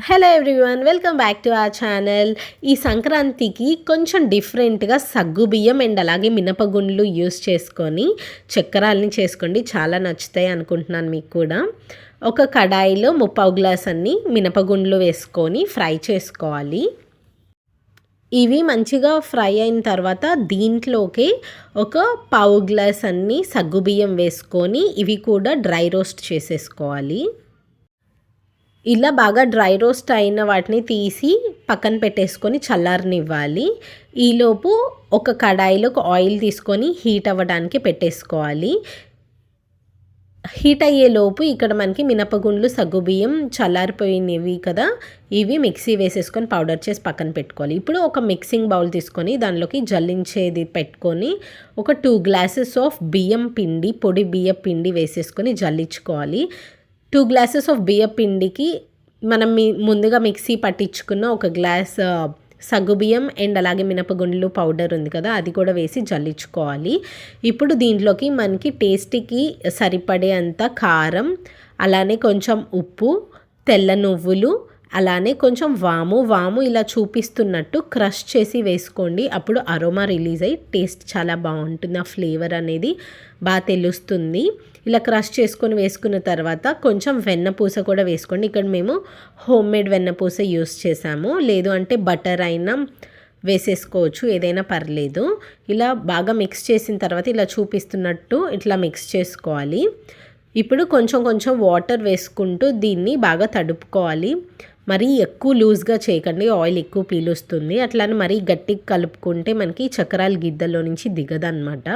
Hello everyone, welcome back to our channel. ఈ సంక్రాంతికి కొంచెం డిఫరెంట్గా సగ్గుబియ్యం అండ్ అలాగే మినపగుండ్లు యూస్ చేసుకొని చక్కెరల్ని చేసుకోండి. చాలా నచ్చుతాయి అనుకుంటున్నాను మీకు కూడా. ఒక కడాయిలో 3/4 గ్లాస్ అన్ని మినపగుండ్లు వేసుకొని ఫ్రై చేసుకోవాలి. ఇవి మంచిగా ఫ్రై అయిన తర్వాత దీంట్లోకి ఒక 1/4 గ్లాస్ అన్ని సగ్గుబియ్యం వేసుకొని ఇవి కూడా డ్రై రోస్ట్ చేసేసుకోవాలి. ఇలా బాగా డ్రై రోస్ట్ అయిన వాటిని తీసి పక్కన పెట్టేసుకొని చల్లారనివ్వాలి. ఈలోపు ఒక కడాయిలో ఆయిల్ తీసుకొని హీట్ అవ్వడానికి పెట్టేసుకోవాలి. హీట్ అయ్యేలోపు ఇక్కడ మనకి మినపగుండ్లు సగ్గుబియ్యం చల్లారిపోయినవి కదా, ఇవి మిక్సీ వేసేసుకొని పౌడర్ చేసి పక్కన పెట్టుకోవాలి. ఇప్పుడు ఒక మిక్సింగ్ బౌల్ తీసుకొని దానిలోకి జల్లించేది పెట్టుకొని ఒక 2 గ్లాసెస్ ఆఫ్ బియ్యం పిండి, పొడి బియ్యం పిండి వేసేసుకొని జల్లించుకోవాలి. 2 గ్లాసెస్ ఆఫ్ బియ్యం పిండికి మనం ముందుగా మిక్సీ పట్టించుకున్న ఒక గ్లాస్ సగ్గుబియ్యం అండ్ అలాగే మినపగుండ్లు పౌడర్ ఉంది కదా, అది కూడా వేసి జల్లించుకోవాలి. ఇప్పుడు దీంట్లోకి మనకి టేస్ట్కి సరిపడే అంత కారం, అలానే కొంచెం ఉప్పు, తెల్ల నువ్వులు, అలానే కొంచెం వాము ఇలా చూపిస్తున్నట్టు క్రష్ చేసి వేసుకోండి. అప్పుడు అరోమా రిలీజ్ అయ్యి టేస్ట్ చాలా బాగుంటుంది. ఆ ఫ్లేవర్ అనేది బాగా తెలుస్తుంది. ఇలా క్రష్ చేసుకొని వేసుకున్న తర్వాత కొంచెం వెన్నపూస కూడా వేసుకోండి. ఇక్కడ మేము హోమ్మేడ్ వెన్నపూస యూస్ చేసాము, లేదు అంటే బటర్ అయినా వేసేసుకోవచ్చు, ఏదైనా పర్లేదు. ఇలా బాగా మిక్స్ చేసిన తర్వాత ఇలా చూపిస్తున్నట్టు ఇట్లా మిక్స్ చేసుకోవాలి. ఇప్పుడు కొంచెం వాటర్ వేసుకుంటూ దీన్ని బాగా తడుపుకోవాలి. మరీ ఎక్కువ లూజ్గా చేయకండి, ఆయిల్ ఎక్కువ పీలుస్తుంది. అట్లానే మరీ గట్టిగా కలుపుకుంటే మనకి చక్రాల గిద్దలో నుంచి దిగదన్నమాట.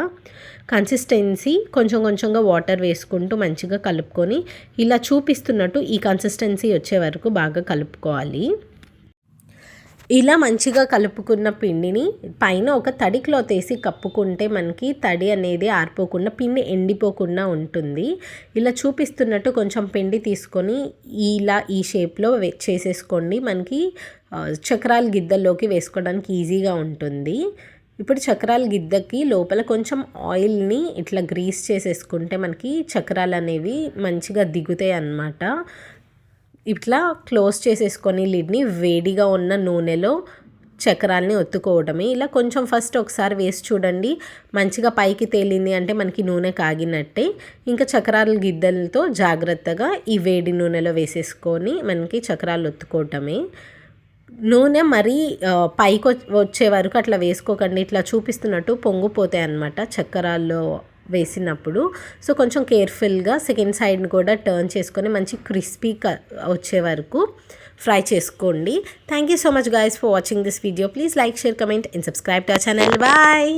కన్సిస్టెన్సీ కొంచెంగా వాటర్ వేసుకుంటూ మంచిగా కలుపుకొని ఇలా చూపిస్తున్నట్టు ఈ కన్సిస్టెన్సీ వచ్చే వరకు బాగా కలుపుకోవాలి. ఇలా మంచిగా కలుపుకున్న పిండిని పైన ఒక తడి క్లాత్ వేసి కప్పుకుంటే మనకి తడి అనేది ఆరిపోకుండా, పిండి ఎండిపోకుండా ఉంటుంది. ఇలా చూపిస్తున్నట్టు కొంచెం పిండి తీసుకొని ఇలా ఈ షేప్లో చేసేసుకోండి. మనకి చక్రాల గిద్దల్లోకి వేసుకోవడానికి ఈజీగా ఉంటుంది. ఇప్పుడు చక్రాల గిద్దకి లోపల కొంచెం ఆయిల్ని ఇట్లా గ్రీస్ చేసేసుకుంటే మనకి చక్రాలు అనేవి మంచిగా దిగుతాయి అన్నమాట. ఇట్లా క్లోజ్ చేసేసుకొని లిడ్ని వేడిగా ఉన్న నూనెలో చక్రాల్ని ఒత్తుకోవడమే. ఇలా కొంచెం ఫస్ట్ ఒకసారి వేసి చూడండి, మంచిగా పైకి తేలింది అంటే మనకి నూనె కాగినట్టే. ఇంకా చక్రాల గిద్దలతో జాగ్రత్తగా ఈ వేడి నూనెలో వేసేసుకొని మనకి చక్రాలు ఒత్తుకోవటమే. నూనె మరీ పైకి వచ్చే వరకు అట్లా వేసుకోకండి, ఇట్లా చూపిస్తున్నట్టు పొంగిపోతాయి అన్నమాట చక్రాల్లో వేసినప్పుడు. సో కొంచెం కేర్ఫుల్గా సెకండ్ సైడ్ని కూడా టర్న్ చేసుకొని మంచి క్రిస్పీ వచ్చే వరకు ఫ్రై చేసుకోండి. Thank you so much guys for watching this video. Please like, share, comment and subscribe to our channel. Bye.